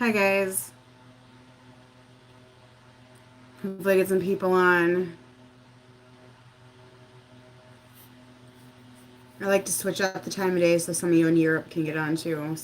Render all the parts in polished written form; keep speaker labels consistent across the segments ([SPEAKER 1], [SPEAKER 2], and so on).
[SPEAKER 1] Hi guys. Hopefully I get some people on. I like to switch up the time of day so some of you in Europe can get on too.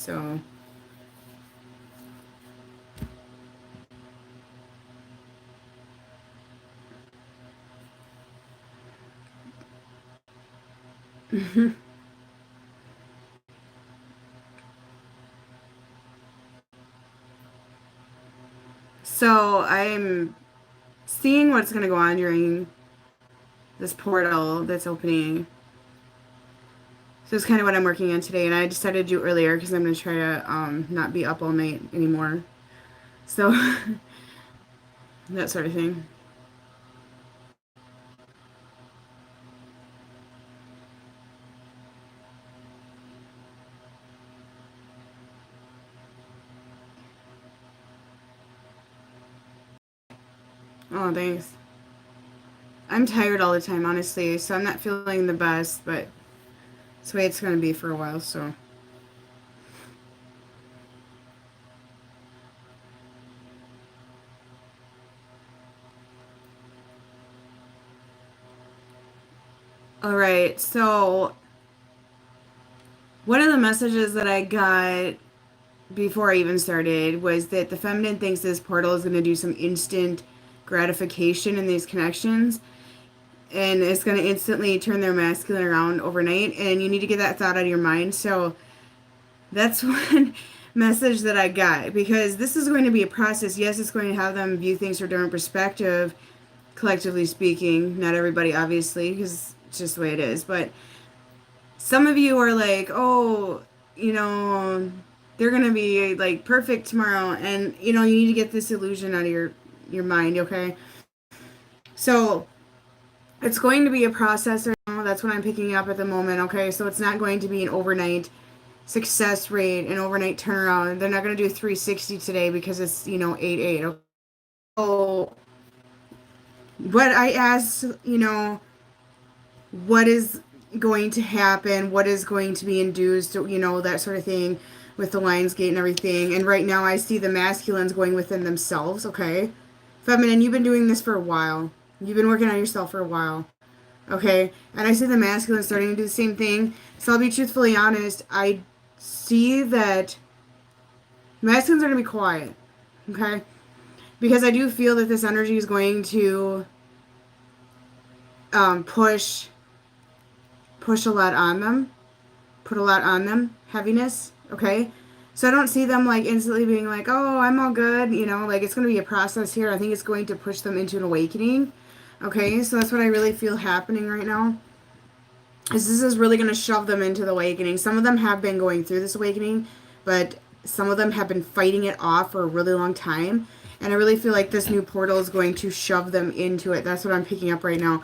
[SPEAKER 1] So I'm seeing what's gonna go on during this portal that's opening. So it's kind of what I'm working on today, and I decided to do earlier because I'm gonna try to not be up all night anymore. So that sort of thing. Oh, thanks. I'm tired all the time, honestly, so I'm not feeling the best, but it's the way it's gonna be for a while. So. All right, so one of the messages that I got before I even started was that the feminine thinks this portal is going to do some instant gratification in these connections, and it's going to instantly turn their masculine around overnight, and you need to get that thought out of your mind. So that's one message that I got, because this is going to be a process. Yes, it's going to have them view things from a different perspective, collectively speaking. Not everybody, obviously, because it's just the way it is, but some of you are like, oh, you know, they're gonna be like perfect tomorrow, and you need to get this illusion out of your mind, okay? So it's going to be a process right now. That's what I'm picking up at the moment, okay? So it's not going to be an overnight success rate, an overnight turnaround. They're not gonna do 360 today because it's 8-8. Okay? So what I asked, what is going to happen, what is going to be induced, that sort of thing with the Lions Gate and everything. And right now I see the masculines going within themselves, okay? Feminine, you've been doing this for a while. You've been working on yourself for a while, okay? And I see the masculines starting to do the same thing. So I'll be truthfully honest, I see that masculines are going to be quiet, okay? Because I do feel that this energy is going to push a lot on them, put a lot on them, heaviness, okay? So I don't see them like instantly being like, oh, I'm all good, like it's going to be a process here. I think it's going to push them into an awakening, okay? So that's what I really feel happening right now. Is this is really going to shove them into the awakening. Some of them have been going through this awakening, but some of them have been fighting it off for a really long time. And I really feel like this new portal is going to shove them into it. That's what I'm picking up right now.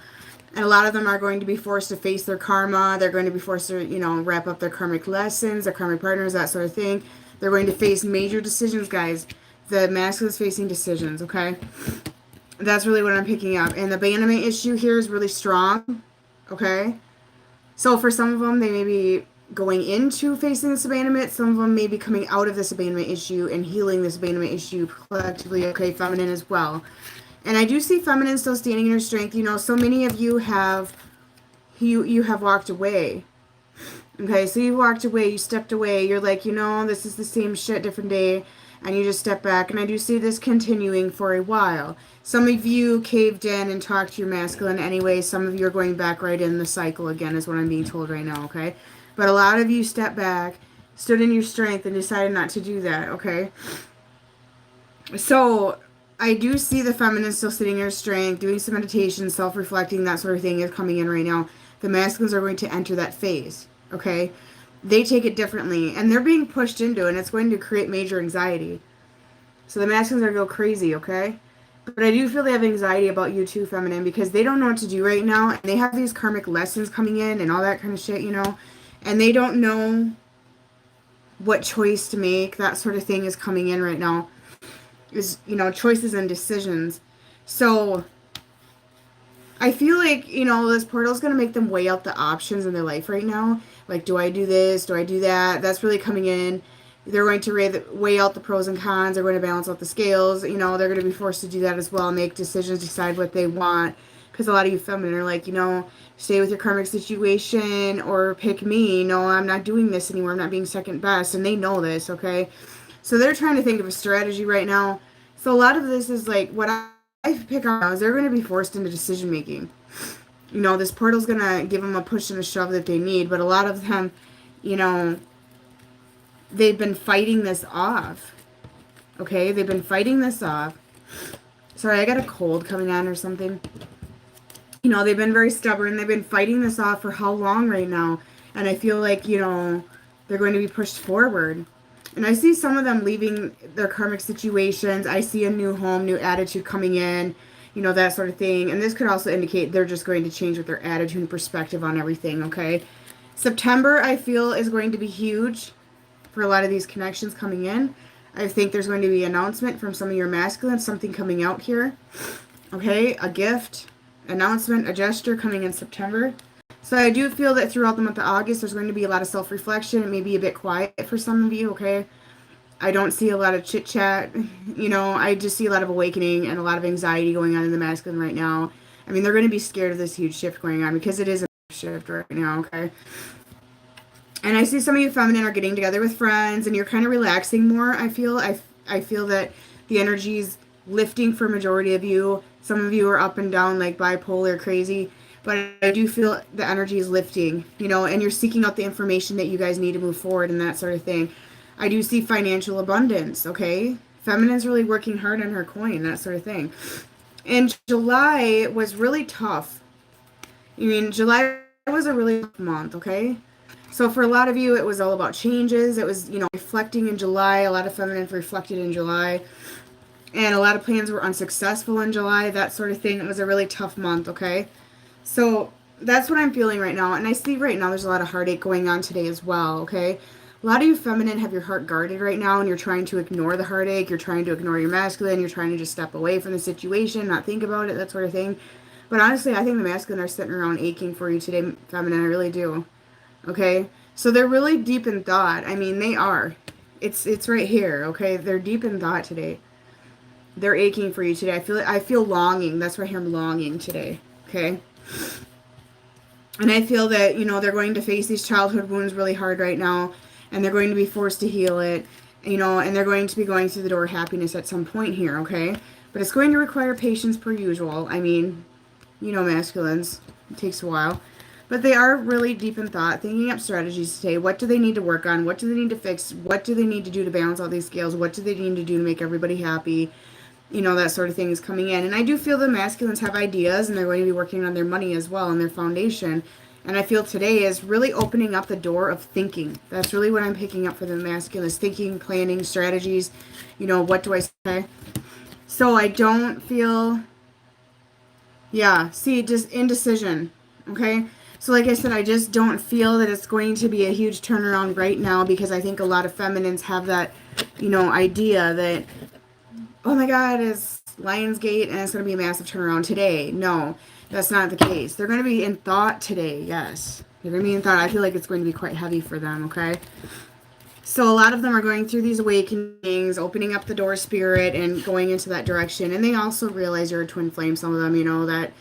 [SPEAKER 1] And a lot of them are going to be forced to face their karma. They're going to be forced to, wrap up their karmic lessons, their karmic partners, that sort of thing. They're going to face major decisions, guys. The masculine is facing decisions, okay? That's really what I'm picking up. And the abandonment issue here is really strong, okay? So for some of them, they may be going into facing this abandonment. Some of them may be coming out of this abandonment issue and healing this abandonment issue collectively, okay, feminine as well. And I do see feminine still standing in her strength. So many of you have you have walked away. Okay, so you walked away, you stepped away. You're like, this is the same shit, different day, and you just step back. And I do see this continuing for a while. Some of you caved in and talked to your masculine anyway. Some of you are going back right in the cycle again, is what I'm being told right now, okay? But a lot of you stepped back, stood in your strength, and decided not to do that, okay? So I do see the feminine still sitting in her strength, doing some meditation, self-reflecting, that sort of thing is coming in right now. The masculines are going to enter that phase, okay? They take it differently, and they're being pushed into it, and it's going to create major anxiety. So the masculines are going to go crazy, okay? But I do feel they have anxiety about you too, feminine, because they don't know what to do right now, and they have these karmic lessons coming in and all that kind of shit, and they don't know what choice to make. That sort of thing is coming in right now. Is choices and decisions. So I feel like this portal is going to make them weigh out the options in their life right now. Like, do I do this, do I do that? That's really coming in. They're going to weigh out the pros and cons. They're going to balance out the scales. You know, they're going to be forced to do that as well, make decisions, decide what they want. Because a lot of you feminine are like, you know, stay with your karmic situation or pick me. No, I'm not doing this anymore. I'm not being second best. And they know this, okay? So they're trying to think of a strategy right now. So a lot of this is like what I pick on is they're going to be forced into decision making. You know, this portal's going to give them a push and a shove that they need. But a lot of them, you know, they've been fighting this off. Okay, they've been fighting this off. Sorry, I got a cold coming on or something. You know, they've been very stubborn. They've been fighting this off for how long right now? And I feel like, you know, they're going to be pushed forward. And I see some of them leaving their karmic situations. I see a new home, new attitude coming in, you know, that sort of thing. And this could also indicate they're just going to change with their attitude and perspective on everything, okay? September, I feel, is going to be huge for a lot of these connections coming in. I think there's going to be an announcement from some of your masculine, something coming out here. Okay, a gift, announcement, a gesture coming in September. So I do feel that throughout the month of August, there's going to be a lot of self-reflection. It may be a bit quiet for some of you, okay? I don't see a lot of chit-chat. You know, I just see a lot of awakening and a lot of anxiety going on in the masculine right now. I mean, they're going to be scared of this huge shift going on because it is a shift right now, okay? And I see some of you feminine are getting together with friends and you're kind of relaxing more, I feel. I feel that the energy's lifting for a majority of you. Some of you are up and down like bipolar, crazy. But I do feel the energy is lifting, you know, and you're seeking out the information that you guys need to move forward and that sort of thing. I do see financial abundance, okay? Feminine's really working hard on her coin, that sort of thing. And July was really tough. I mean, July was a really tough month, okay? So for a lot of you, it was all about changes. It was, you know, reflecting in July. A lot of feminine reflected in July. And a lot of plans were unsuccessful in July, that sort of thing. It was a really tough month, okay? So that's what I'm feeling right now. And I see right now there's a lot of heartache going on today as well, okay? A lot of you feminine have your heart guarded right now and you're trying to ignore the heartache. You're trying to ignore your masculine. You're trying to just step away from the situation, not think about it, that sort of thing. But honestly, I think the masculine are sitting around aching for you today, feminine. I really do. Okay? So they're really deep in thought. I mean, they are. It's right here, okay? They're deep in thought today. They're aching for you today. I feel longing. That's why I'm longing today, okay? And I feel that, you know, they're going to face these childhood wounds really hard right now, and they're going to be forced to heal it, you know, and they're going to be going through the door of happiness at some point here, okay? But it's going to require patience per usual. I mean, you know, masculines. It takes a while. But they are really deep in thought, thinking up strategies today. What do they need to work on? What do they need to fix? What do they need to do to balance all these scales? What do they need to do to make everybody happy? You know, that sort of thing is coming in. And I do feel the masculines have ideas, and they're going to be working on their money as well and their foundation. And I feel today is really opening up the door of thinking. That's really what I'm picking up for the masculine is thinking, planning, strategies. You know, what do I say? So I don't feel, yeah, see, just indecision, okay? So like I said, I just don't feel that it's going to be a huge turnaround right now because I think a lot of feminines have that, you know, idea that, oh my God, it's Lionsgate and it's going to be a massive turnaround today. No, that's not the case. They're going to be in thought today, yes. They're going to be in thought. I feel like it's going to be quite heavy for them, okay? So a lot of them are going through these awakenings, opening up the door spirit and going into that direction. And they also realize you're a twin flame, some of them, you know, that,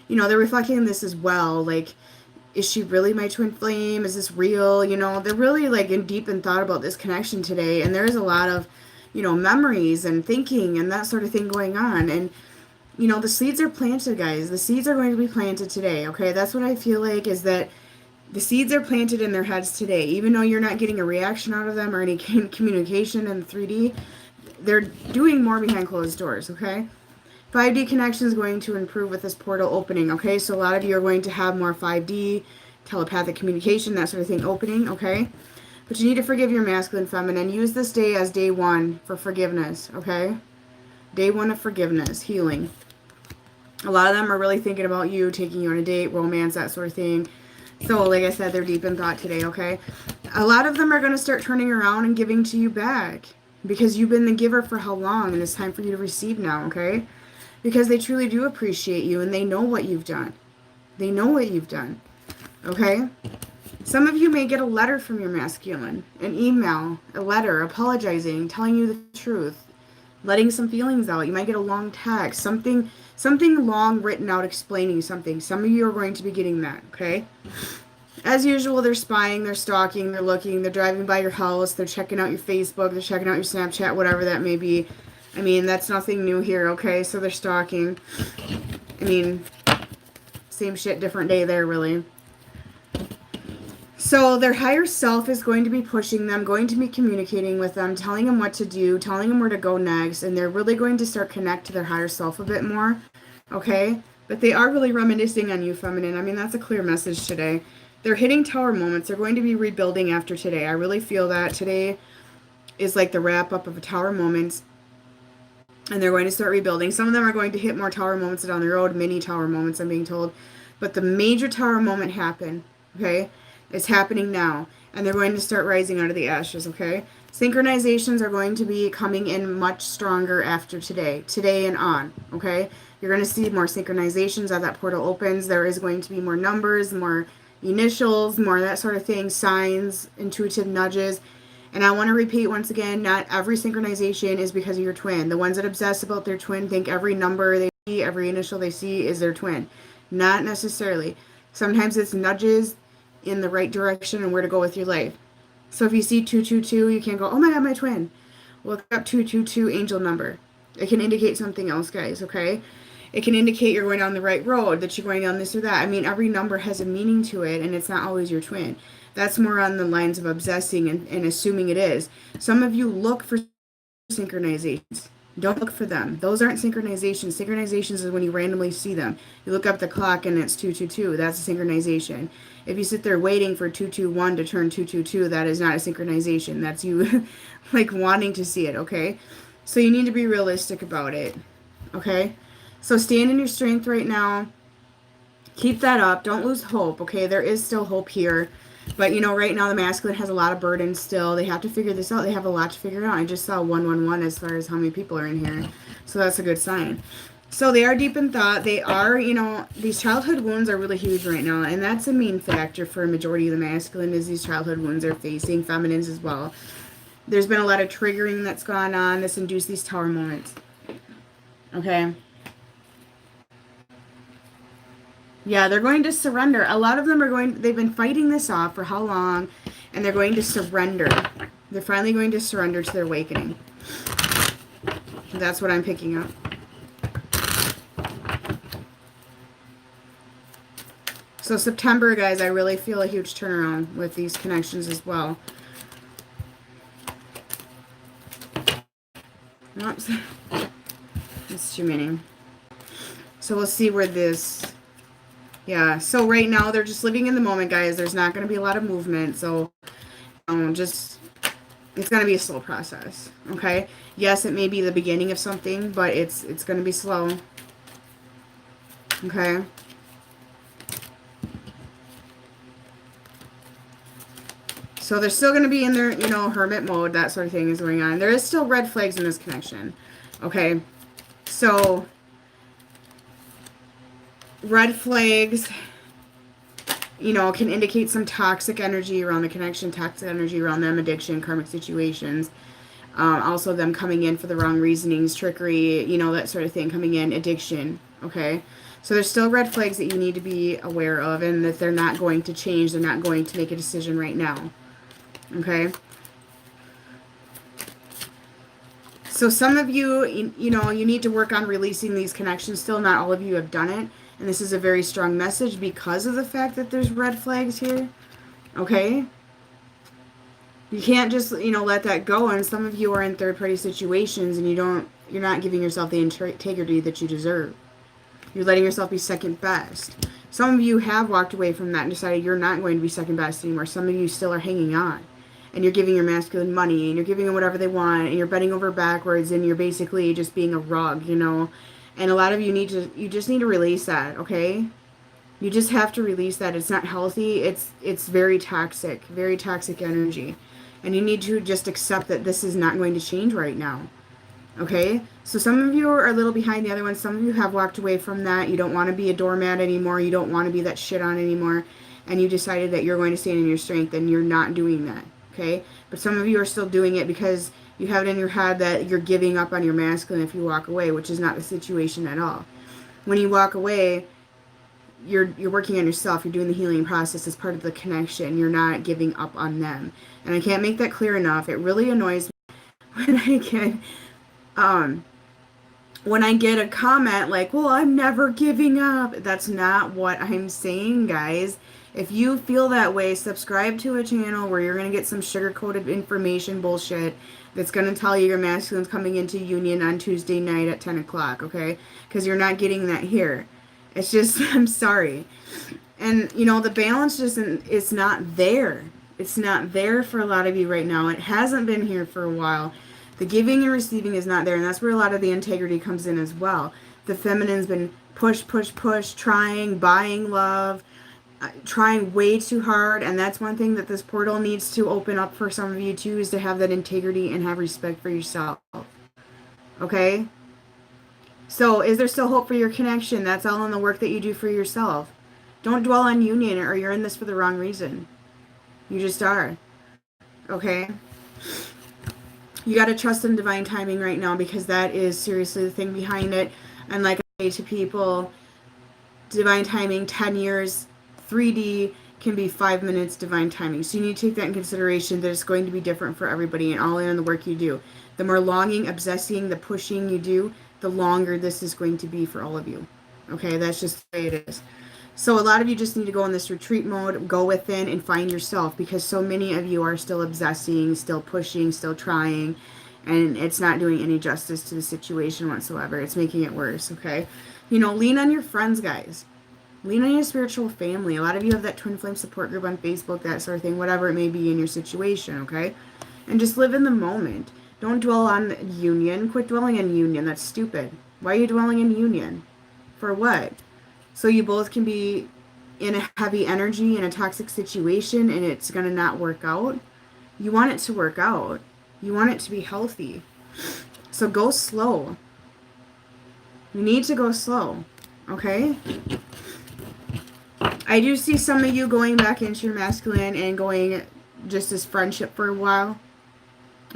[SPEAKER 1] you know, they're reflecting on this as well. Like, is she really my twin flame? Is this real? You know, they're really like in deep in thought about this connection today. And there's a lot of, you know, memories and thinking and that sort of thing going on. And, you know, the seeds are planted, guys. The seeds are going to be planted today, okay? That's what I feel like is that the seeds are planted in their heads today. Even though you're not getting a reaction out of them or any communication in 3D, they're doing more behind closed doors, okay? 5D connection is going to improve with this portal opening, okay? So a lot of you are going to have more 5D, telepathic communication, that sort of thing opening, okay? But you need to forgive your masculine, feminine. Use this day as day one for forgiveness, okay? Day one of forgiveness, healing. A lot of them are really thinking about you, taking you on a date, romance, that sort of thing. So, like I said, they're deep in thought today, okay? A lot of them are going to start turning around and giving to you back. Because you've been the giver for how long, and it's time for you to receive now, okay? Because they truly do appreciate you, and they know what you've done. They know what you've done, okay? Some of you may get a letter from your masculine, an email, a letter apologizing, telling you the truth, letting some feelings out. You might get a long text, something long written out explaining something. Some of you are going to be getting that, okay? As usual, they're spying, they're stalking, they're looking, they're driving by your house, they're checking out your Facebook, they're checking out your Snapchat, whatever that may be. I mean, that's nothing new here, okay? So they're stalking. I mean, same shit, different day there, really. So their higher self is going to be pushing them, going to be communicating with them, telling them what to do, telling them where to go next, and they're really going to start connect to their higher self a bit more, okay? But they are really reminiscing on you, feminine. I mean, that's a clear message today. They're hitting tower moments. They're going to be rebuilding after today. I really feel that today is like the wrap up of a tower moment, and they're going to start rebuilding. Some of them are going to hit more tower moments down the road, mini tower moments, I'm being told. But the major tower moment happened, okay? It's happening now, and they're going to start rising out of the ashes, okay? Synchronizations are going to be coming in much stronger after today and on, okay? You're going to see more synchronizations as that portal opens. There is going to be more numbers, more initials, more that sort of thing, signs, intuitive nudges. And I want to repeat once again, not every synchronization is because of your twin. The ones that obsess about their twin think every number they see, every initial they see is their twin. Not necessarily. Sometimes it's nudges in the right direction and where to go with your life. So if you see 222, you can't go, oh my god, my twin. Look up 222 angel number. It can indicate something else, guys, okay? It can indicate you're going down the right road, that you're going down this or that. I mean, every number has a meaning to it, and it's not always your twin. That's more on the lines of obsessing and assuming it is. Some of you look for synchronizations. Don't look for them. Those aren't synchronizations. Synchronizations is when you randomly see them. You look up the clock and it's 222. That's a synchronization. If you sit there waiting for 221 to turn 222, that is not a synchronization. That's you like wanting to see it, okay? So you need to be realistic about it, okay? So stand in your strength right now. Keep that up. Don't lose hope, okay? There is still hope here. But, you know, right now the masculine has a lot of burden still. They have to figure this out. They have a lot to figure out. I just saw 111 as far as how many people are in here. So that's a good sign. So they are deep in thought. They are, you know, these childhood wounds are really huge right now. And that's a main factor for a majority of the masculine is these childhood wounds they're facing. Feminines as well. There's been a lot of triggering that's gone on. This induced these tower moments. Okay. Yeah, they're going to surrender. A lot of them are they've been fighting this off for how long, and they're going to surrender. They're finally going to surrender to their awakening. That's what I'm picking up. So September, guys, I really feel a huge turnaround with these connections as well. Oops. That's too many. So we'll see where this... Yeah, so right now they're just living in the moment, guys. There's not going to be a lot of movement, so just it's going to be a slow process, okay? Yes, it may be the beginning of something, but it's going to be slow, okay? So they're still going to be in their, you know, hermit mode, that sort of thing is going on. There is still red flags in this connection, okay? So... red flags, you know, can indicate some toxic energy around the connection, toxic energy around them, addiction, karmic situations. Also them coming in for the wrong reasonings, trickery, you know, that sort of thing coming in, addiction, okay? So there's still red flags that you need to be aware of and that they're not going to change. They're not going to make a decision right now, okay? So some of you, you know, you need to work on releasing these connections still. Not all of you have done it. And this is a very strong message because of the fact that there's red flags here. Okay? You can't just, you know, let that go. And some of you are in third-party situations and you're not giving yourself the integrity that you deserve. You're letting yourself be second best. Some of you have walked away from that and decided you're not going to be second best anymore. Some of you still are hanging on. And you're giving your masculine money and you're giving them whatever they want and you're bending over backwards and you're basically just being a rug, you know. And a lot of you you just need to release that, okay? You just have to release that. It's not healthy. It's very toxic energy. And you need to just accept that this is not going to change right now, okay? So some of you are a little behind the other ones. Some of you have walked away from that. You don't want to be a doormat anymore. You don't want to be that shit on anymore. and you decided that you're going to stand in your strength, and you're not doing that, okay? But some of you are still doing it because you have it in your head that you're giving up on your masculine if you walk away, which is not the situation at all. When you walk away, you're working on yourself. You're doing the healing process as part of the connection. You're not giving up on them. And I can't make that clear enough. It really annoys me when I get a comment like, well, I'm never giving up. That's not what I'm saying, guys. If you feel that way, subscribe to a channel where you're going to get some sugar-coated information bullshit that's going to tell you your masculine's coming into union on Tuesday night at 10 o'clock, okay? Because you're not getting that here. It's just, I'm sorry. And, you know, the balance just, it's not there. It's not there for a lot of you right now. It hasn't been here for a while. The giving and receiving is not there, and that's where a lot of the integrity comes in as well. The feminine's been push, trying, buying love, trying way too hard, and that's one thing that this portal needs to open up for some of you too, is to have that integrity and have respect for yourself. Okay? So, is there still hope for your connection? That's all in the work that you do for yourself. Don't dwell on union, or you're in this for the wrong reason. You just are. Okay? You got to trust in divine timing right now, because that is seriously the thing behind it. And like I say to people, divine timing, 10 years, 3D can be 5 minutes divine timing. So you need to take that in consideration, that it's going to be different for everybody and all in the work you do. The more longing, obsessing, the pushing you do, the longer this is going to be for all of you. Okay, that's just the way it is. So a lot of you just need to go in this retreat mode, go within and find yourself, because so many of you are still obsessing, still pushing, still trying, and it's not doing any justice to the situation whatsoever. It's making it worse, okay? You know, lean on your friends, guys. Lean on your spiritual family. A lot of you have that twin flame support group on Facebook, that sort of thing, whatever it may be in your situation, okay? And just live in the moment. Don't dwell on union. Quit dwelling on union. That's stupid. Why are you dwelling in union? For what? So you both can be in a heavy energy in a toxic situation and it's going to not work out. You want it to work out. You want it to be healthy. So go slow. You need to go slow. Okay? I do see some of you going back into your masculine and going just as friendship for a while.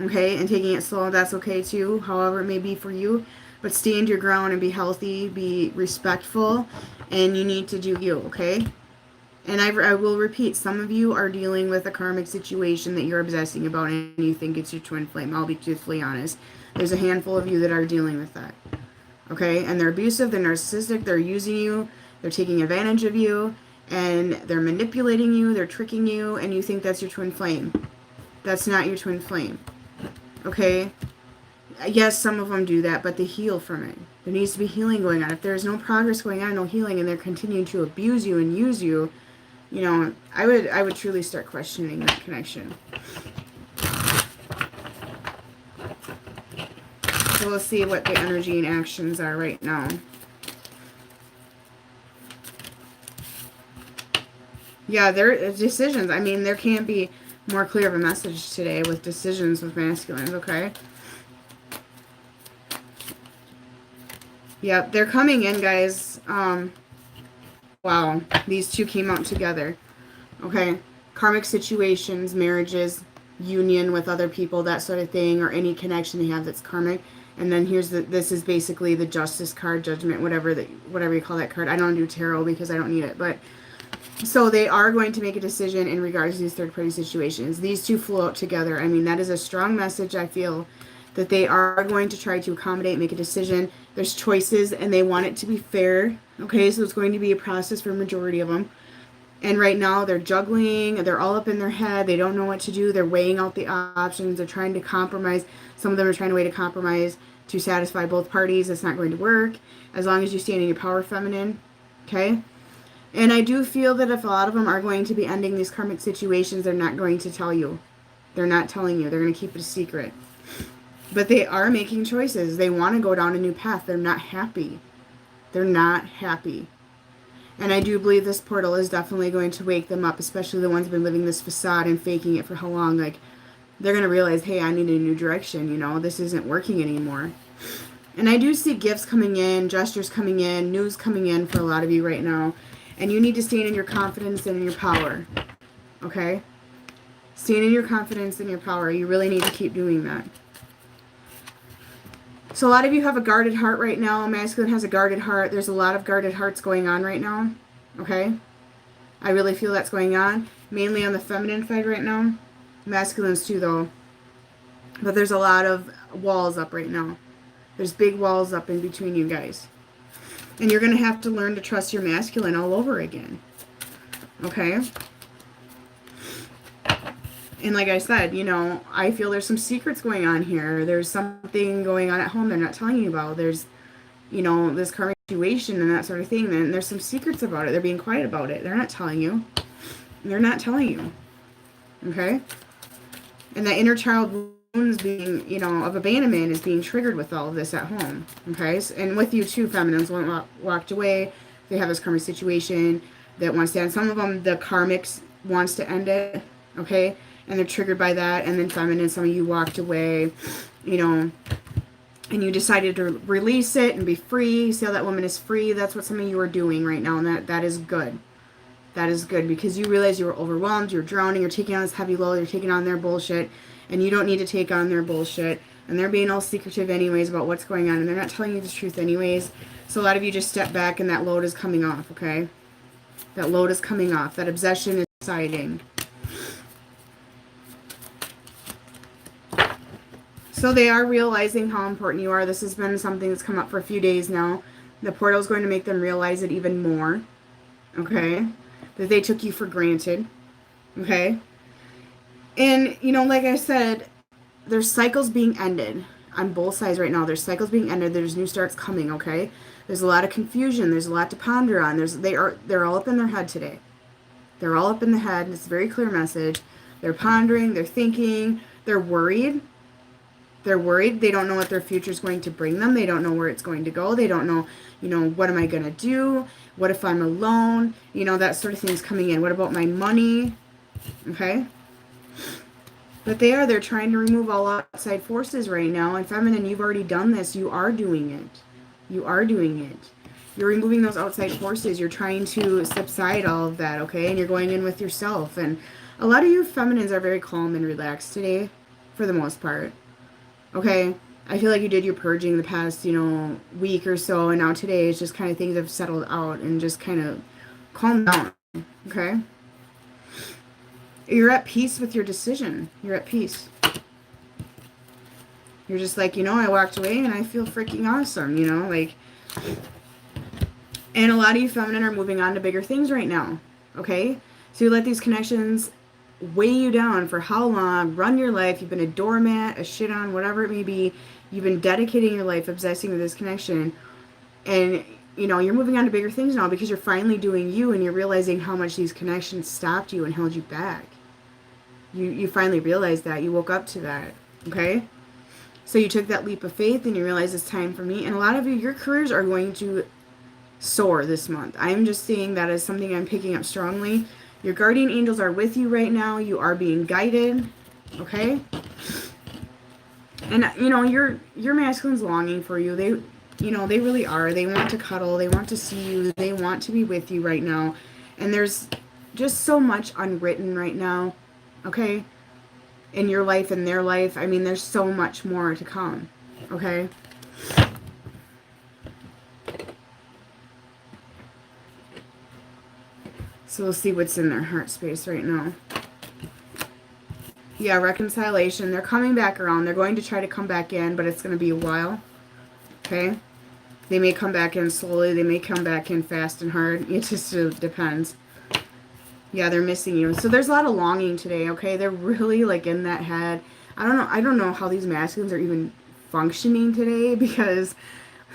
[SPEAKER 1] Okay? And taking it slow. That's okay too. However it may be for you. But stand your ground and be healthy. Be respectful. And you need to do you, okay? And I will repeat, some of you are dealing with a karmic situation that you're obsessing about and you think it's your twin flame. I'll be truthfully honest. There's a handful of you that are dealing with that. Okay? And they're abusive, they're narcissistic, they're using you, they're taking advantage of you, and they're manipulating you, they're tricking you, and you think that's your twin flame. That's not your twin flame. Okay? Yes, some of them do that, but they heal from it. There needs to be healing going on. If there's no progress going on, no healing, and they're continuing to abuse you and use you, you know, I would truly start questioning that connection. So let's see what the energy and actions are right now. Yeah, there are decisions. I mean, there can't be more clear of a message today with decisions with masculines, okay? Yep, they're coming in, guys. Wow, these two came out together. Okay, karmic situations, marriages, union with other people, that sort of thing, or any connection they have that's karmic. And then here's this is basically the justice card, judgment, whatever you call that card. I don't do tarot because I don't need it, but so they are going to make a decision in regards to these third-party situations. These two flew out together. I mean, that is a strong message, I feel, that they are going to try to accommodate, make a decision. There's choices, and they want it to be fair. Okay, so it's going to be a process for a majority of them. And right now, they're juggling. They're all up in their head. They don't know what to do. They're weighing out the options. They're trying to compromise. Some of them are trying to weigh to compromise to satisfy both parties. It's not going to work as long as you stand in your power, feminine. Okay? And I do feel that if a lot of them are going to be ending these karmic situations, they're not going to tell you. They're not telling you. They're going to keep it a secret. But they are making choices. They want to go down a new path. They're not happy. They're not happy. And I do believe this portal is definitely going to wake them up, especially the ones who've been living this facade and faking it for how long. Like, they're going to realize, hey, I need a new direction, you know. This isn't working anymore. And I do see gifts coming in, gestures coming in, news coming in for a lot of you right now. And you need to stand in your confidence and in your power. Okay? Stand in your confidence and your power. You really need to keep doing that. So a lot of you have a guarded heart right now. Masculine has a guarded heart. There's a lot of guarded hearts going on right now. Okay? I really feel that's going on. Mainly on the feminine side right now. Masculines too, though. But there's a lot of walls up right now. There's big walls up in between you guys. And you're going to have to learn to trust your masculine all over again. Okay? And like I said, you know, I feel there's some secrets going on here. There's something going on at home they're not telling you about. There's, you know, this karmic situation and that sort of thing. And there's some secrets about it. They're being quiet about it. They're not telling you. They're not telling you. Okay? And that inner child wounds being, you know, of abandonment is being triggered with all of this at home. Okay? And with you too, feminines walked away. They have this karmic situation that wants to end. Some of them, the karmics wants to end it. Okay? And they're triggered by that. And then feminine, some of you walked away, you know, and you decided to release it and be free. See how that woman is free? That's what some of you are doing right now. And that is good. That is good because you realize you were overwhelmed. You're drowning. You're taking on this heavy load. You're taking on their bullshit. And you don't need to take on their bullshit. And they're being all secretive anyways about what's going on. And they're not telling you the truth anyways. So a lot of you just step back and that load is coming off, okay? That load is coming off. That obsession is subsiding. So they are realizing how important you are. This has been something that's come up for a few days now. The portal is going to make them realize it even more. Okay? That they took you for granted. Okay? And, you know, like I said, there's cycles being ended on both sides right now. There's cycles being ended. There's new starts coming, okay? There's a lot of confusion. There's a lot to ponder on. They're all up in their head today. They're all up in the head. It's a very clear message. They're pondering. They're thinking. They're worried. They're worried. They don't know what their future is going to bring them. They don't know where it's going to go. They don't know, you know, what am I going to do? What if I'm alone? You know, that sort of thing is coming in. What about my money? Okay? But they're trying to remove all outside forces right now. And feminine, you've already done this. You are doing it. You are doing it. You're removing those outside forces. You're trying to subside all of that, okay? And you're going in with yourself. And a lot of you feminines are very calm and relaxed today, for the most part. Okay, I feel like you did your purging the past, you know, week or so, and now today it's just kind of things have settled out and just kind of calmed down, okay? You're at peace with your decision. You're at peace. You're just like, you know, I walked away and I feel freaking awesome, you know, like, and a lot of you feminine are moving on to bigger things right now, okay? So you let these connections weigh you down for how long, run your life, you've been a doormat, a shit on, whatever it may be, you've been dedicating your life, obsessing with this connection, and, you know, you're moving on to bigger things now because you're finally doing you and you're realizing how much these connections stopped you and held you back. You finally realized that. You woke up to that, okay? So you took that leap of faith and you realize it's time for me, and a lot of you, your careers are going to soar this month. I'm just seeing that as something I'm picking up strongly. Your guardian angels are with you right now. You are being guided. Okay? And, you know, your masculine's longing for you. They, you know, they really are. They want to cuddle. They want to see you. They want to be with you right now. And there's just so much unwritten right now. Okay? In your life and their life. I mean, there's so much more to come. Okay? So we'll see what's in their heart space right now. Yeah, reconciliation. They're coming back around. They're going to try to come back in, but it's going to be a while. Okay? They may come back in slowly. They may come back in fast and hard. It just depends. Yeah, they're missing you. So there's a lot of longing today, okay? They're really, like, in that head. I don't know how these masculines are even functioning today because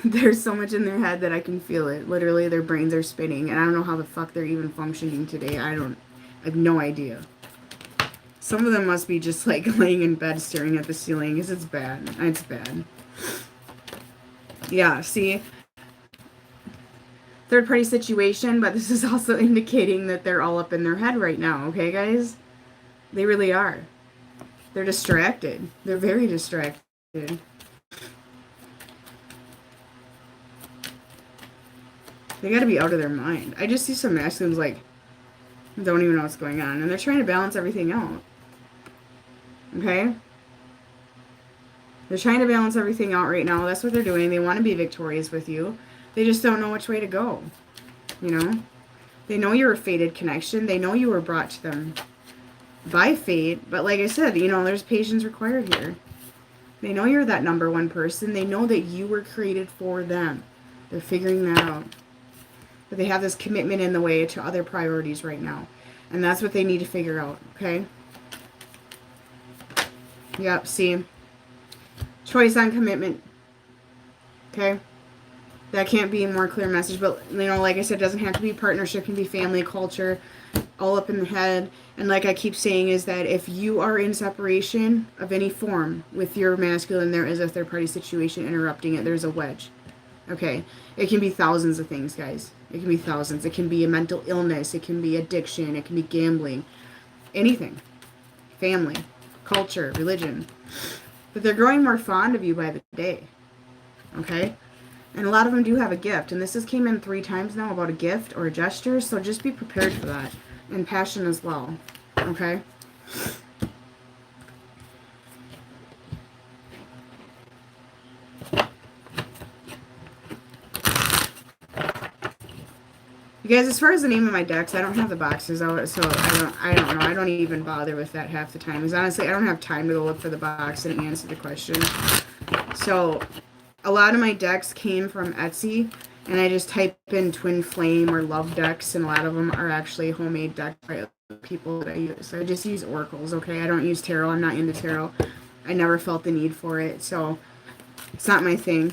[SPEAKER 1] there's so much in their head that I can feel it. Literally, their brains are spinning, and I don't know how the fuck they're even functioning today. I have no idea. Some of them must be just, like, laying in bed staring at the ceiling, because it's bad. It's bad. Yeah, see? Third-party situation, but this is also indicating that they're all up in their head right now, okay, guys? They really are. They're distracted. They're very distracted. They got to be out of their mind. I just see some masculines like don't even know what's going on, and they're trying to balance everything out. Okay? They're trying to balance everything out right now. That's what they're doing. They want to be victorious with you. They just don't know which way to go. You know? They know you're a fated connection. They know you were brought to them by fate. But like I said, you know, there's patience required here. They know you're that number one person. They know that you were created for them. They're figuring that out. But they have this commitment in the way to other priorities right now. And that's what they need to figure out, okay? Yep, see? Choice on commitment. Okay? That can't be a more clear message. But, you know, like I said, it doesn't have to be partnership. It can be family, culture, all up in the head. And like I keep saying is that if you are in separation of any form with your masculine, there is a third-party situation interrupting it. There's a wedge. Okay? It can be thousands of things, guys. It can be thousands. It can be a mental illness. It can be addiction. It can be gambling. Anything. Family. Culture. Religion. But they're growing more fond of you by the day. Okay? And a lot of them do have a gift. And this has came in 3 times now about a gift or a gesture. So just be prepared for that. And passion as well. Okay? You guys, as far as the name of my decks, I don't have the boxes out, so I don't know. I don't even bother with that half the time. Because honestly, I don't have time to go look for the box and answer the question. So, a lot of my decks came from Etsy, and I just type in Twin Flame or Love decks, and a lot of them are actually homemade decks by people that I use. So I just use oracles, okay? I don't use tarot. I'm not into tarot. I never felt the need for it, so it's not my thing.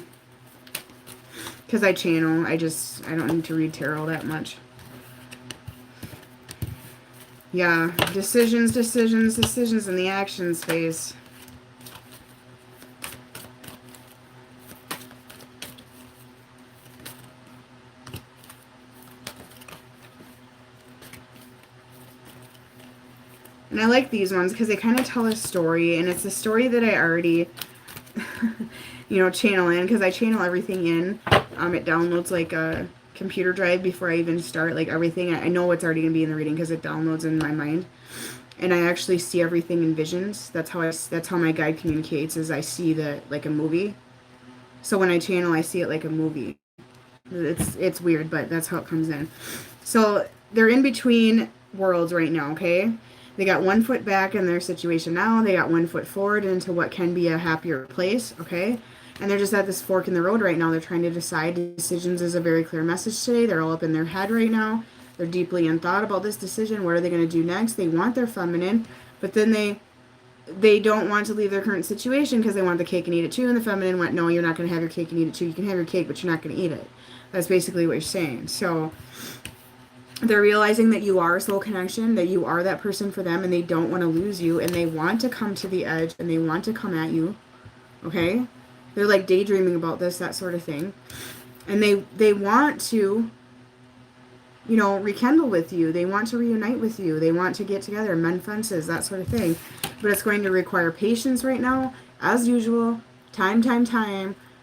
[SPEAKER 1] Because I channel, I don't need to read tarot that much. Yeah, decisions in the action space. And I like these ones because they kind of tell a story, and it's a story that I already, you know, channel in, because I channel everything in. It downloads like a computer drive before I even start, like everything. I know what's already going to be in the reading because it downloads in my mind. And I actually see everything in visions. That's how my guide communicates, is I see the like a movie. So when I channel, I see it like a movie. It's weird, but that's how it comes in. So they're in between worlds right now, okay? They got 1 foot back in their situation now. They got 1 foot forward into what can be a happier place, okay? And they're just at this fork in the road right now. They're trying to decide. Decisions is a very clear message today. They're all up in their head right now. They're deeply in thought about this decision. What are they going to do next? They want their feminine, but then they don't want to leave their current situation because they want the cake and eat it too. And the feminine went, no, you're not going to have your cake and eat it too. You can have your cake, but you're not going to eat it. That's basically what you're saying. So they're realizing that you are a soul connection, that you are that person for them, and they don't want to lose you, and they want to come to the edge, and they want to come at you, okay? They're like daydreaming about this, that sort of thing. And they want to, you know, rekindle with you. They want to reunite with you. They want to get together, mend fences, that sort of thing. But it's going to require patience right now, as usual. Time.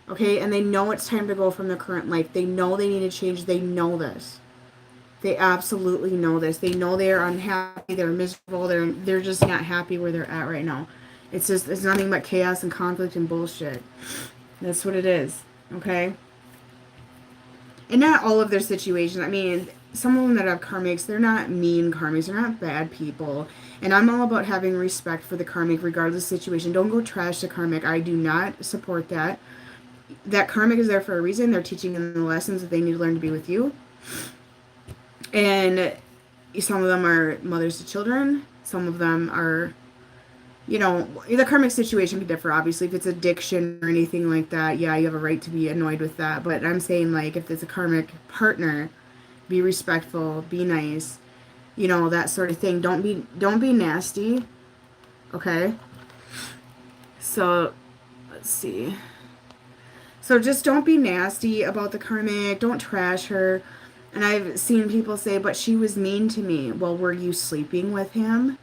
[SPEAKER 1] Okay? And they know it's time to go from their current life. They know they need to change. They know this. They absolutely know this. They know they are unhappy. They're miserable. They're just not happy where they're at right now. It's nothing but chaos and conflict and bullshit. That's what it is. Okay? And not all of their situations. I mean, some of them that have karmics, they're not mean karmics. They're not bad people. And I'm all about having respect for the karmic regardless of the situation. Don't go trash the karmic. I do not support that. That karmic is there for a reason. They're teaching them the lessons that they need to learn to be with you. And some of them are mothers to children. Some of them are, you know, the karmic situation could differ, obviously. If it's addiction or anything like that, yeah, you have a right to be annoyed with that. But I'm saying, like, if it's a karmic partner, be respectful, be nice, you know, that sort of thing. Don't be nasty, okay? So, let's see. So just don't be nasty about the karmic. Don't trash her. And I've seen people say, but she was mean to me. Well, were you sleeping with him?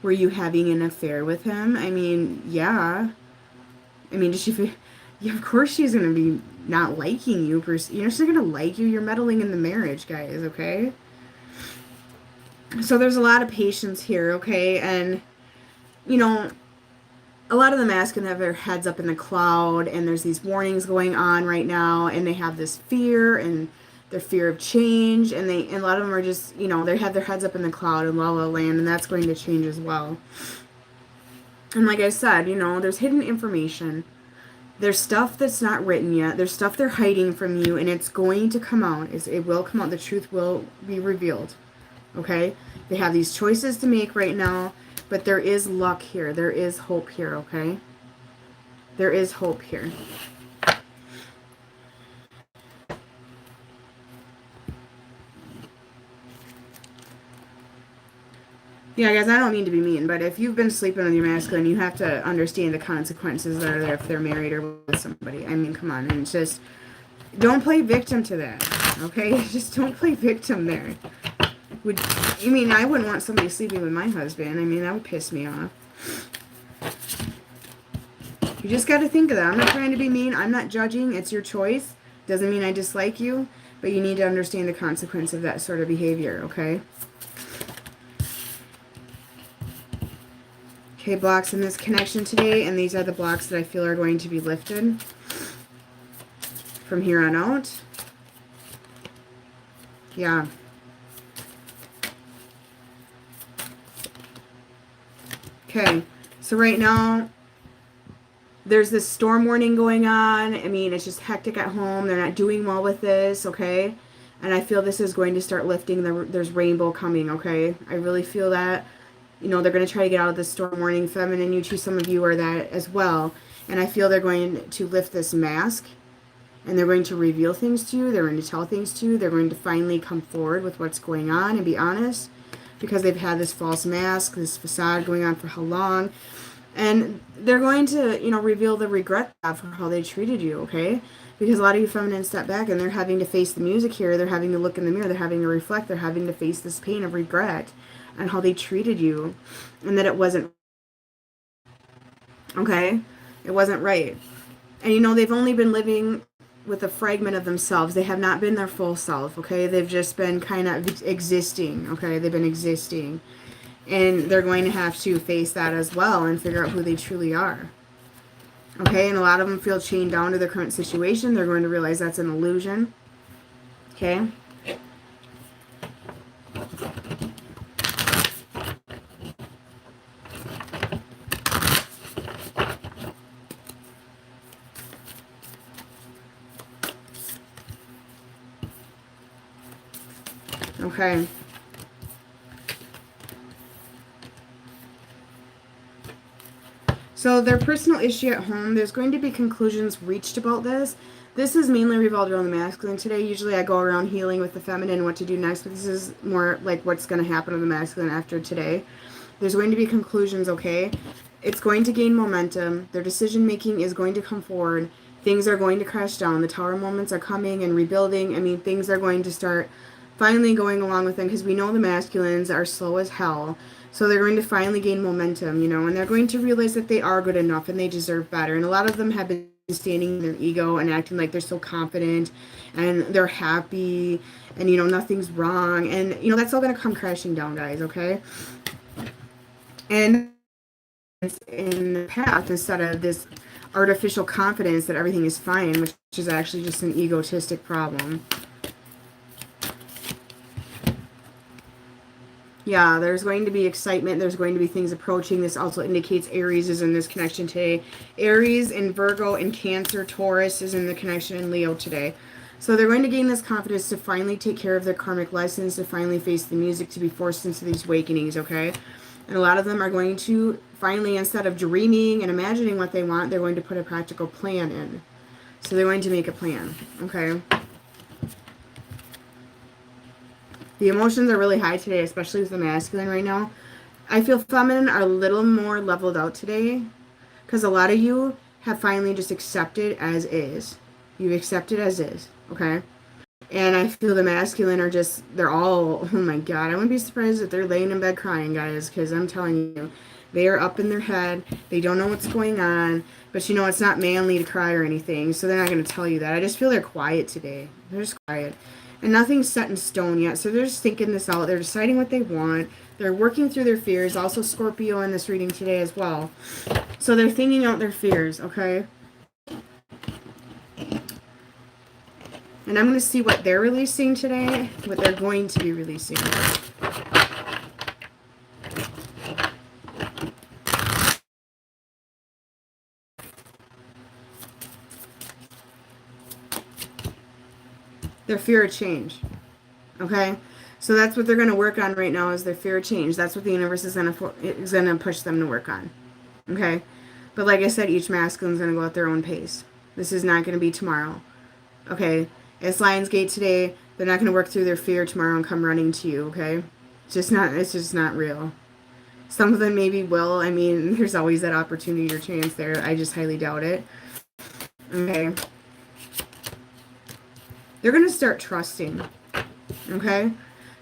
[SPEAKER 1] Were you having an affair with him? I mean, yeah. I mean, Yeah, of course she's going to be not liking you. You know, she's not going to like you. You're meddling in the marriage, guys, okay? So there's a lot of patience here, okay? And, you know, a lot of the masculine have their heads up in the cloud, and there's these warnings going on right now, and they have this fear and their fear of change, and a lot of them are just, you know, they have their heads up in the cloud in La La Land, and that's going to change as well. And like I said, you know, there's hidden information. There's stuff that's not written yet. There's stuff they're hiding from you, and it's going to come out. It will come out. The truth will be revealed. Okay? They have these choices to make right now, but there is luck here. There is hope here, okay? There is hope here. Yeah, guys, I don't mean to be mean, but if you've been sleeping with your masculine, you have to understand the consequences that are there if they're married or with somebody. I mean, come on. And it's just, don't play victim to that, okay? Just don't play victim there. I mean, I wouldn't want somebody sleeping with my husband. I mean, that would piss me off. You just got to think of that. I'm not trying to be mean. I'm not judging. It's your choice. Doesn't mean I dislike you, but you need to understand the consequence of that sort of behavior, okay? Okay, blocks in this connection today, and these are the blocks that I feel are going to be lifted from here on out. Yeah. Okay, so right now, there's this storm warning going on. I mean, it's just hectic at home. They're not doing well with this, okay? And I feel this is going to start lifting. There's rainbow coming, okay? I really feel that. You know, they're going to try to get out of this storm warning. Feminine, you too, some of you are that as well. And I feel they're going to lift this mask. And they're going to reveal things to you. They're going to tell things to you. They're going to finally come forward with what's going on and be honest. Because they've had this false mask, this facade going on for how long. And they're going to, you know, reveal the regret for how they treated you, okay? Because a lot of you feminine step back and they're having to face the music here. They're having to look in the mirror. They're having to reflect. They're having to face this pain of regret and how they treated you. And that it wasn't, okay? It wasn't right. And, you know, they've only been living with a fragment of themselves. They have not been their full self, okay? They've just been kind of existing, okay? They've been existing. And they're going to have to face that as well and figure out who they truly are. Okay, and a lot of them feel chained down to their current situation. They're going to realize that's an illusion. Okay. Okay. So their personal issue at home, there's going to be conclusions reached about this. This is mainly revolved around the masculine today. Usually I go around healing with the feminine, what to do next, but this is more like what's going to happen to the masculine after today. There's going to be conclusions, okay? It's going to gain momentum. Their decision making is going to come forward. Things are going to crash down. The tower moments are coming and rebuilding. I mean, things are going to start finally going along with them because we know the masculines are slow as hell. So they're going to finally gain momentum, you know, and they're going to realize that they are good enough and they deserve better. And a lot of them have been standing in their ego and acting like they're so confident and they're happy and, you know, nothing's wrong. And, you know, that's all going to come crashing down, guys, okay? And in the path instead of this artificial confidence that everything is fine, which is actually just an egotistic problem. Yeah, there's going to be excitement. There's going to be things approaching. This also indicates Aries is in this connection today. Aries and Virgo and Cancer, Taurus is in the connection in Leo today. So they're going to gain this confidence to finally take care of their karmic lessons, to finally face the music, to be forced into these awakenings, okay? And a lot of them are going to finally, instead of dreaming and imagining what they want, they're going to put a practical plan in. So they're going to make a plan, okay? The emotions are really high today, especially with the masculine right now. I feel feminine are a little more leveled out today because a lot of you have finally just accepted as is. You've accepted as is, okay? And I feel the masculine are just, they're all, oh my God, I wouldn't be surprised if they're laying in bed crying, guys, because I'm telling you, they are up in their head. They don't know what's going on, but you know, it's not manly to cry or anything, so they're not going to tell you that. I just feel they're quiet today. They're just quiet. And nothing's set in stone yet, so they're just thinking this out. They're deciding what they want. They're working through their fears. Also, Scorpio in this reading today as well. So they're thinking out their fears, okay? And I'm going to see what they're releasing today, what they're going to be releasing. Their fear of change, okay? So that's what they're going to work on right now is their fear of change. That's what the universe is going to push them to work on, okay? But like I said, each masculine's going to go at their own pace. This is not going to be tomorrow, okay? It's Lionsgate today. They're not going to work through their fear tomorrow and come running to you, okay? It's just not real. Some of them maybe will. I mean, there's always that opportunity or chance there. I just highly doubt it. Okay. They're going to start trusting. Okay?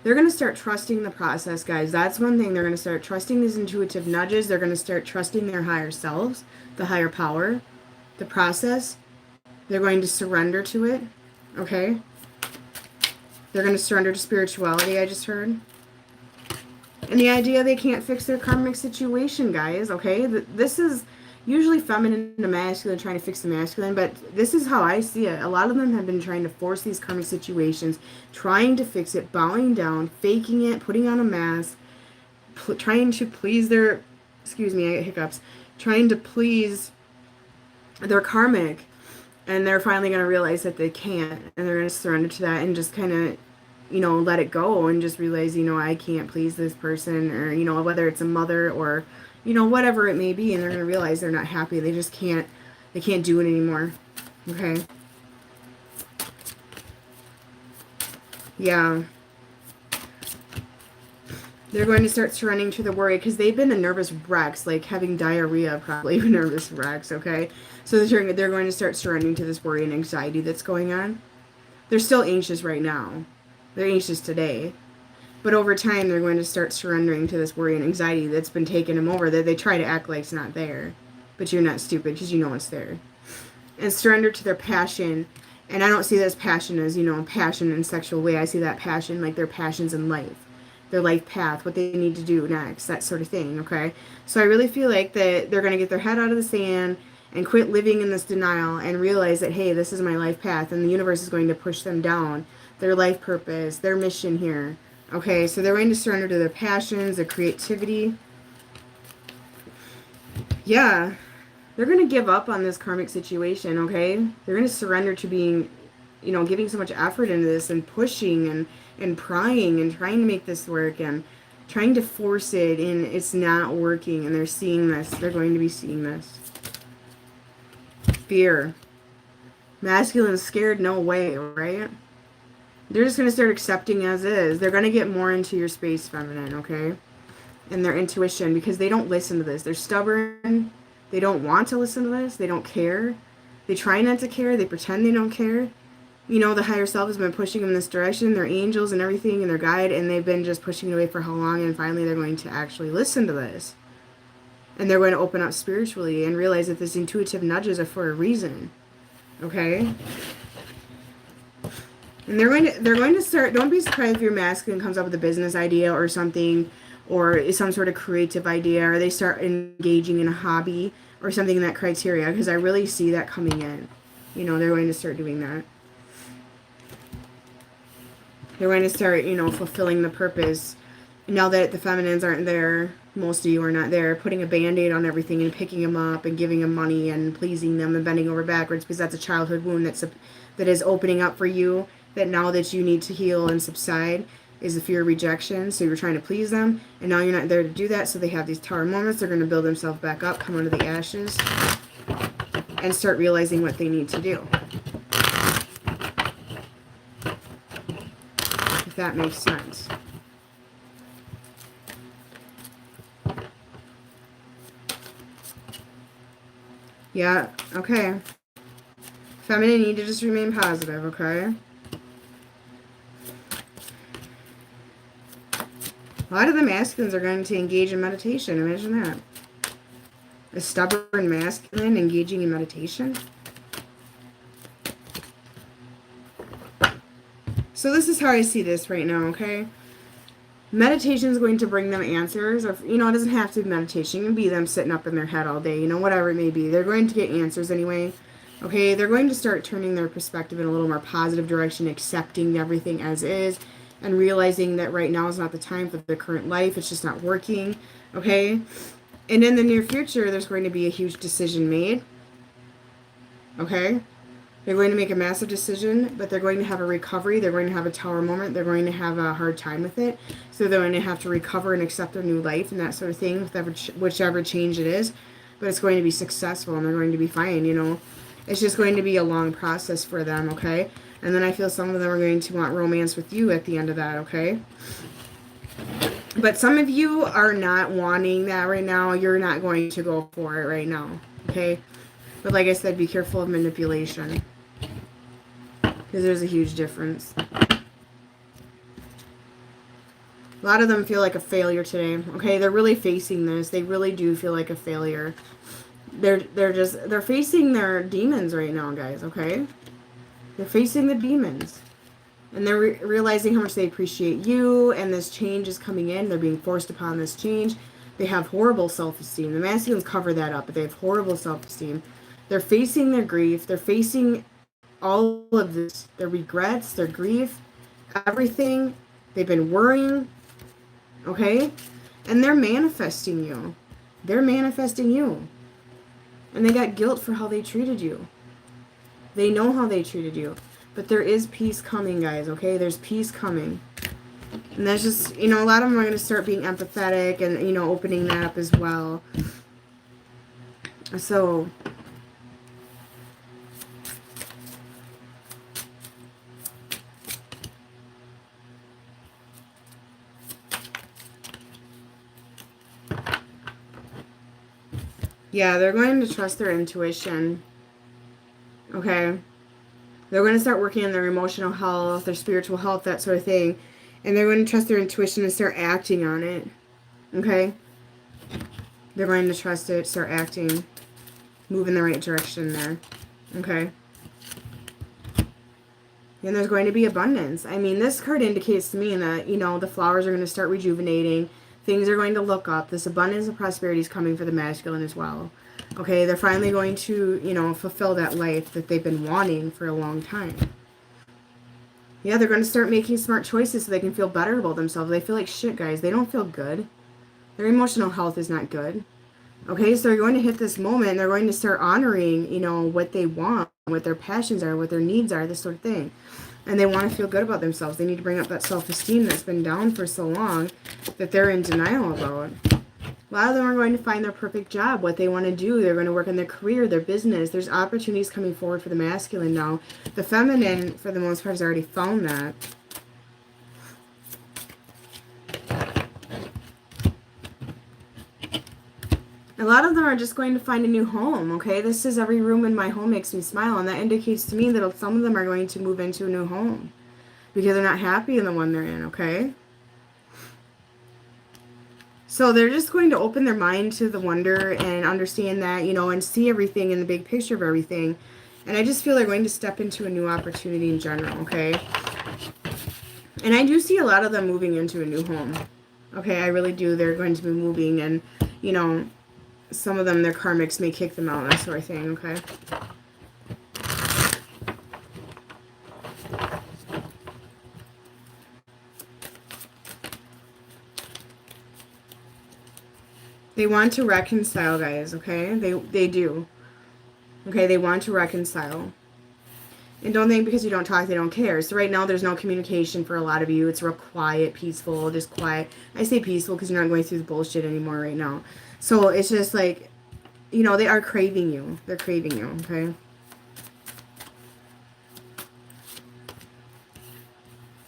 [SPEAKER 1] They're going to start trusting the process, guys. That's one thing. They're going to start trusting these intuitive nudges. They're going to start trusting their higher selves, the higher power, the process. They're going to surrender to it. Okay? They're going to surrender to spirituality, I just heard. And the idea they can't fix their karmic situation, guys, okay? This is usually feminine to masculine trying to fix the masculine, but this is how I see it. A lot of them have been trying to force these karmic situations, trying to fix it, bowing down, faking it, putting on a mask, trying to please their, excuse me, I get hiccups, trying to please their karmic, and they're finally going to realize that they can't, and they're going to surrender to that and just kind of, you know, let it go and just realize, you know, I can't please this person, or, you know, whether it's a mother or, you know, whatever it may be, and they're going to realize they're not happy. They just can't, they can't do it anymore. Okay. Yeah. They're going to start surrendering to the worry because they've been the nervous wrecks, like having diarrhea, probably nervous wrecks, okay? So they're going to start surrendering to this worry and anxiety that's going on. They're still anxious right now. They're anxious today. But over time, they're going to start surrendering to this worry and anxiety that's been taking them over, that they try to act like it's not there. But you're not stupid because you know it's there. And surrender to their passion. And I don't see this passion as, you know, passion in a sexual way. I see that passion like their passions in life. Their life path, what they need to do next, that sort of thing, okay? So I really feel like that they're going to get their head out of the sand and quit living in this denial and realize that, hey, this is my life path, and the universe is going to push them down, their life purpose, their mission here. Okay, so they're going to surrender to their passions, their creativity. Yeah, they're going to give up on this karmic situation, okay? They're going to surrender to being, you know, giving so much effort into this and pushing and prying and trying to make this work and trying to force it, and it's not working, and they're seeing this. They're going to be seeing this. Fear. Masculine, scared, no way, right? They're just going to start accepting as is. They're going to get more into your space, feminine, okay? And their intuition, because they don't listen to this. They're stubborn. They don't want to listen to this. They don't care. They try not to care. They pretend they don't care. You know, the higher self has been pushing them in this direction. Their angels and everything and their guide, and they've been just pushing it away for how long, and finally they're going to actually listen to this. And they're going to open up spiritually and realize that these intuitive nudges are for a reason. Okay? And they're going to start, don't be surprised if your masculine comes up with a business idea or something, or some sort of creative idea, or they start engaging in a hobby or something in that criteria, because I really see that coming in. You know, they're going to start doing that. They're going to start, you know, fulfilling the purpose. Now that the feminines aren't there, most of you are not there, putting a band-aid on everything and picking them up and giving them money and pleasing them and bending over backwards, because that's a childhood wound that is opening up for you, that now that you need to heal and subside is the fear of rejection. So you're trying to please them, and now you're not there to do that, so they have these tower moments. They're going to build themselves back up, come out of the ashes, and start realizing what they need to do. If that makes sense. Yeah, okay. Feminine, you need to just remain positive, okay? A lot of the masculines are going to engage in meditation. Imagine that. A stubborn masculine engaging in meditation. So this is how I see this right now, okay? Meditation is going to bring them answers. Or, it doesn't have to be meditation. It can be them sitting up in their head all day, whatever it may be. They're going to get answers anyway. Okay, they're going to start turning their perspective in a little more positive direction, accepting everything as is, and realizing that right now is not the time for their current life. It's just not working, okay? And in the near future, there's going to be a huge decision made, okay? They're going to make a massive decision, but they're going to have a recovery. They're going to have a tower moment. They're going to have a hard time with it. So they're going to have to recover and accept their new life and that sort of thing, whichever change it is. But it's going to be successful, and they're going to be fine, It's just going to be a long process for them, okay? And then I feel some of them are going to want romance with you at the end of that, okay? But some of you are not wanting that right now. You're not going to go for it right now, okay? But like I said, be careful of manipulation, because there's a huge difference. A lot of them feel like a failure today, okay? They're really facing this. They really do feel like a failure. They're facing their demons right now, guys, okay? They're facing the demons. And they're realizing how much they appreciate you, and this change is coming in. They're being forced upon this change. They have horrible self-esteem. The masculines cover that up, but they have horrible self-esteem. They're facing their grief. They're facing all of this. Their regrets, their grief, everything. They've been worrying, okay? And they're manifesting you. They're manifesting you. And they got guilt for how they treated you. They know how they treated you. But there is peace coming, guys, okay? There's peace coming. And that's just, a lot of them are going to start being empathetic and, opening that up as well. So, yeah, they're going to trust their intuition. Okay? They're going to start working on their emotional health, their spiritual health, that sort of thing. And they're going to trust their intuition and start acting on it. Okay? They're going to trust it, start acting, move in the right direction there. Okay? And there's going to be abundance. I mean, this card indicates to me that, the flowers are going to start rejuvenating. Things are going to look up. This abundance and prosperity is coming for the masculine as well. Okay, they're finally going to, fulfill that life that they've been wanting for a long time. Yeah, they're going to start making smart choices so they can feel better about themselves. They feel like shit, guys. They don't feel good. Their emotional health is not good. Okay, so they're going to hit this moment. They're going to start honoring, what they want, what their passions are, what their needs are, this sort of thing. And they want to feel good about themselves. They need to bring up that self-esteem that's been down for so long that they're in denial about. A lot of them are going to find their perfect job, what they want to do. They're going to work on their career, their business. There's opportunities coming forward for the masculine now. The feminine, for the most part, has already found that. A lot of them are just going to find a new home, okay? This is every room in my home makes me smile, and that indicates to me that some of them are going to move into a new home because they're not happy in the one they're in, okay? So they're just going to open their mind to the wonder and understand that, and see everything in the big picture of everything. And I just feel they're going to step into a new opportunity in general, okay? And I do see a lot of them moving into a new home. Okay, I really do. They're going to be moving, and, some of them, their karmics may kick them out, that sort of thing, okay? They want to reconcile, guys, okay? They do. Okay, they want to reconcile. And don't think because you don't talk, they don't care. So right now, there's no communication for a lot of you. It's real quiet, peaceful, just quiet. I say peaceful because you're not going through the bullshit anymore right now. So it's just like, they are craving you. They're craving you, okay?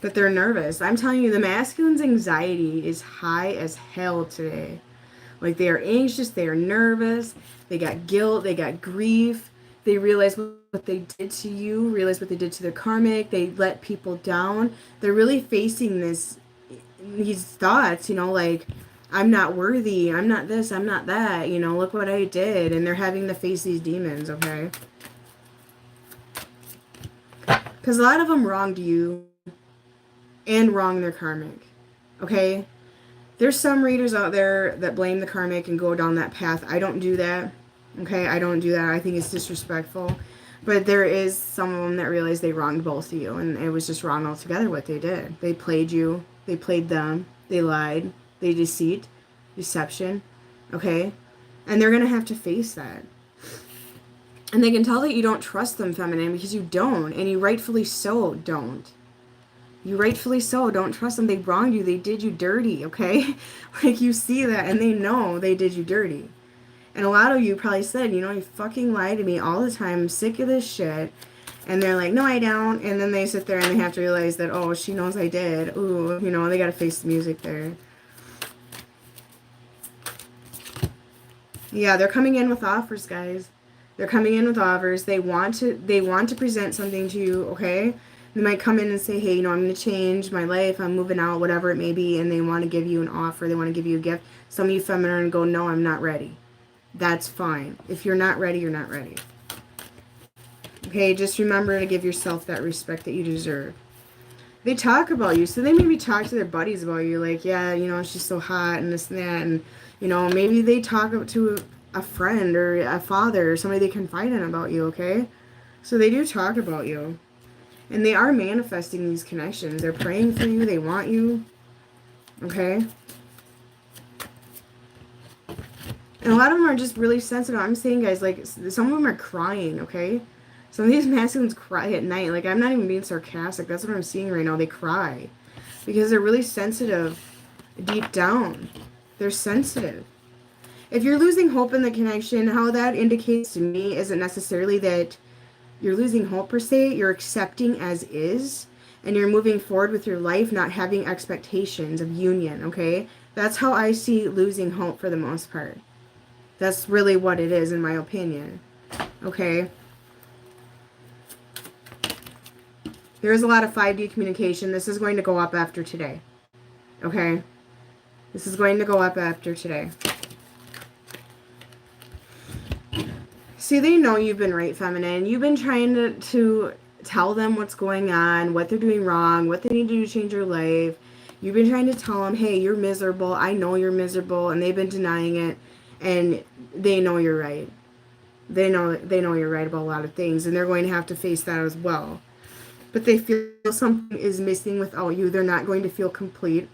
[SPEAKER 1] But they're nervous. I'm telling you, the masculine's anxiety is high as hell today. Like, they are anxious, they are nervous, they got guilt, they got grief. They realize what they did to you, realize what they did to their karmic. They let people down. They're really facing this these thoughts, you know, like, I'm not worthy, I'm not this, I'm not that, you know, look what I did. And they're having to face these demons, okay? Because a lot of them wronged you and wronged their karmic, okay? There's some readers out there that blame the karmic and go down that path. I don't do that, okay? I don't do that. I think it's disrespectful. But there is some of them that realize they wronged both of you, and it was just wrong altogether what they did. They played you, they played them, they lied, they deception, okay? And they're going to have to face that. And they can tell that you don't trust them, feminine, because you don't, and you rightfully so don't. You rightfully so don't trust them. They wronged you. They did you dirty, okay? Like, you see that, and they know they did you dirty. And a lot of you probably said, you know, you fucking lie to me all the time. I'm sick of this shit. And they're like, no, I don't. And then they sit there and they have to realize that, oh, she knows I did. Ooh, you know, they got to face the music there. Yeah, they're coming in with offers, guys. They're coming in with offers. They want to present something to you, okay? They might come in and say, hey, you know, I'm going to change my life. I'm moving out, whatever it may be. And they want to give you an offer. They want to give you a gift. Some of you feminine go, no, I'm not ready. That's fine. If you're not ready, you're not ready. Okay, just remember to give yourself that respect that you deserve. They talk about you, so they maybe talk to their buddies about you, like, yeah, you know, she's so hot and this and that, and, you know, maybe they talk to a friend or a father or somebody they confide in about you, okay? So they do talk about you. And they are manifesting these connections. They're praying for you. They want you, okay? And a lot of them are just really sensitive. I'm saying, guys, like, some of them are crying, okay? Some of these masculines cry at night. Like, I'm not even being sarcastic. That's what I'm seeing right now. They cry. Because they're really sensitive deep down. They're sensitive. If you're losing hope in the connection, how that indicates to me isn't necessarily that you're losing hope per se. You're accepting as is. And you're moving forward with your life, not having expectations of union, okay? That's how I see losing hope for the most part. That's really what it is, in my opinion. Okay? There is a lot of 5D communication. This is going to go up after today. Okay? This is going to go up after today. See, they know you've been right, feminine. You've been trying to tell them what's going on, what they're doing wrong, what they need to do to change their life. You've been trying to tell them, hey, you're miserable. I know you're miserable. And they've been denying it. And they know you're right. They know you're right about a lot of things. And they're going to have to face that as well. But they feel something is missing without you. They're not going to feel complete.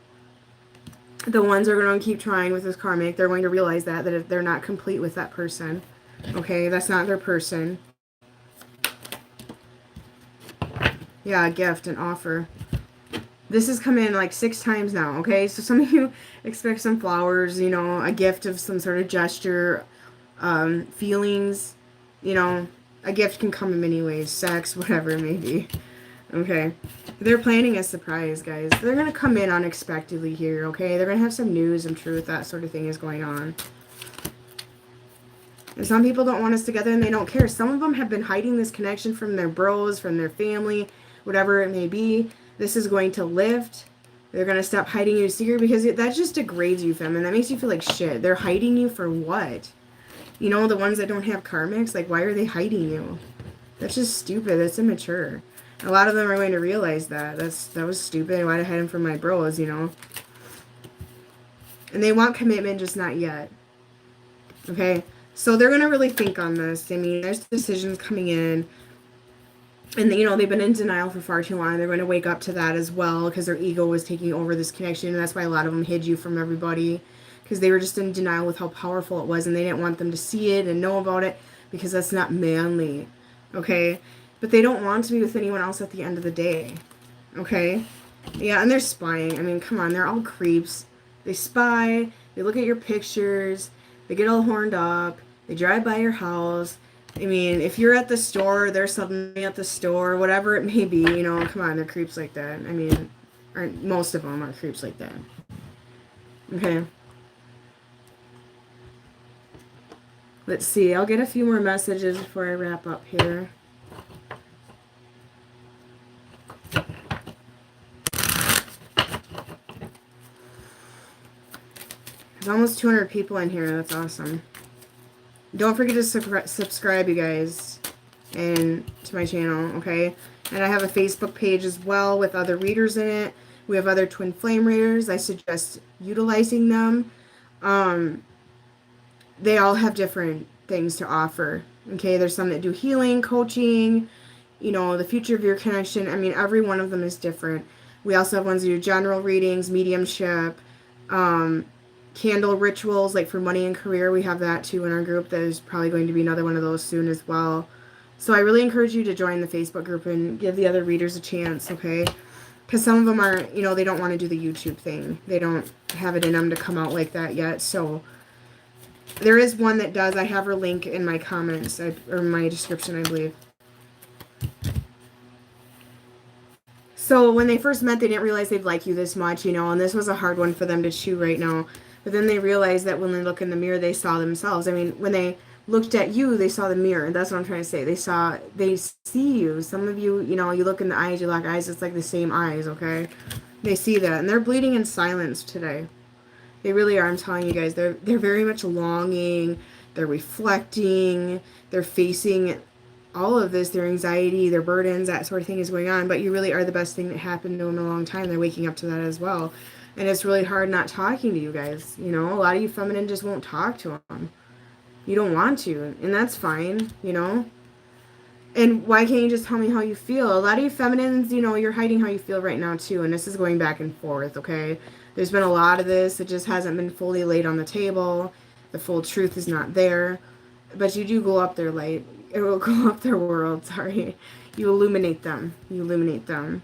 [SPEAKER 1] The ones that are going to keep trying with this karmic, they're going to realize that if they're not complete with that person. Okay, that's not their person. Yeah, a gift, an offer. This has come in like 6 times now, okay? So some of you expect some flowers, you know, a gift of some sort of gesture, feelings, you know. A gift can come in many ways, sex, whatever it may be. Okay? They're planning a surprise, guys. They're going to come in unexpectedly here, okay? They're going to have some news and truth, that sort of thing is going on. And some people don't want us together and they don't care. Some of them have been hiding this connection from their bros, from their family, whatever it may be. This is going to lift. They're going to stop hiding you secret because that just degrades you, femme. And that makes you feel like shit. They're hiding you for what? You know, the ones that don't have karmics, like, why are they hiding you? That's just stupid. That's immature. A lot of them are going to realize that. That was stupid. Why'd I hide him from my bros, you know? And they want commitment, just not yet. Okay? So they're going to really think on this. I mean, there's decisions coming in. And, you know, they've been in denial for far too long. They're going to wake up to that as well because their ego was taking over this connection. And that's why a lot of them hid you from everybody. Because they were just in denial with how powerful it was. And they didn't want them to see it and know about it because that's not manly. Okay? But they don't want to be with anyone else at the end of the day. Okay? Yeah, and they're spying. I mean, come on. They're all creeps. They spy. They look at your pictures. They get all horned up. They drive by your house. I mean, if you're at the store, they're suddenly at the store, whatever it may be, you know, come on, they're creeps like that. I mean, most of them are creeps like that. Okay. Let's see. I'll get a few more messages before I wrap up here. 200 people in here. That's awesome. Don't forget to subscribe, you guys, and to my channel, okay? And I have a Facebook page as well with other readers in it. We have other twin flame readers. I suggest utilizing them. They all have different things to offer, okay? There's some that do healing, coaching, you know, the future of your connection. I mean, every one of them is different. We also have ones that do general readings, mediumship, candle rituals, like for money and career. We have that too in our group. There's probably going to be another one of those soon as well. So I really encourage you to join the Facebook group and give the other readers a chance, okay? Because some of them are, you know, they don't want to do the YouTube thing. They don't have it in them to come out like that yet. So there is one that does. I have her link in my comments, or my description, I believe. So when they first met, they didn't realize they'd like you this much, you know, and this was a hard one for them to chew right now. But then they realized that when they look in the mirror, they saw themselves. I mean, when they looked at you, they saw the mirror. That's what I'm trying to say. They see you. Some of you, you know, you look in the eyes, you lock eyes, it's like the same eyes, okay? They see that. And they're bleeding in silence today. They really are. I'm telling you guys, they're very much longing. They're reflecting. They're facing all of this, their anxiety, their burdens, that sort of thing is going on. But you really are the best thing that happened to them in a long time. They're waking up to that as well. And it's really hard not talking to you guys. You know, a lot of you feminine just won't talk to them. You don't want to. And that's fine, you know. And why can't you just tell me how you feel? A lot of you feminines, you know, you're hiding how you feel right now too. And this is going back and forth, okay? There's been a lot of this. It just hasn't been fully laid on the table. The full truth is not there. But you do go up their light. It will go up their world, sorry. You illuminate them. You illuminate them.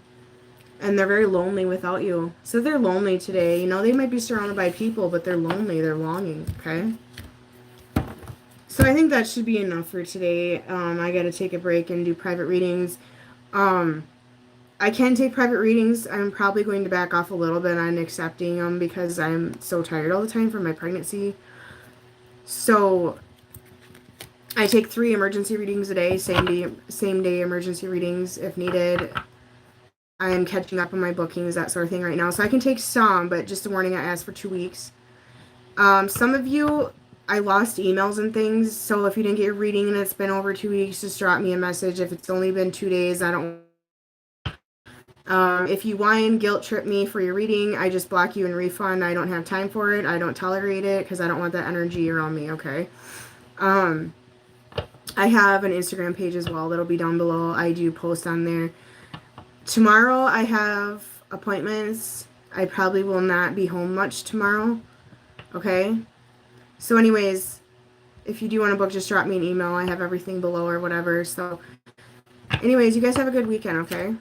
[SPEAKER 1] And they're very lonely without you. So they're lonely today. You know, they might be surrounded by people, but they're lonely. They're longing, okay? So I think that should be enough for today. I got to take a break and do private readings. I can take private readings. I'm probably going to back off a little bit on accepting them because I'm so tired all the time from my pregnancy. So I take 3 emergency readings a day, same day emergency readings if needed. I am catching up on my bookings, that sort of thing right now. So I can take some, but just a warning, I asked for 2 weeks. Some of you, I lost emails and things, so if you didn't get your reading and it's been over 2 weeks, just drop me a message. If it's only been 2 days, I don't... if you whine, guilt trip me for your reading, I just block you and refund. I don't have time for it. I don't tolerate it because I don't want that energy around me, okay? I have an Instagram page as well that'll be down below. I do post on there. Tomorrow I have appointments. I probably will not be home much tomorrow, okay? So anyways, if you do want to book, just drop me an email. I have everything below or whatever. So anyways, you guys have a good weekend, okay?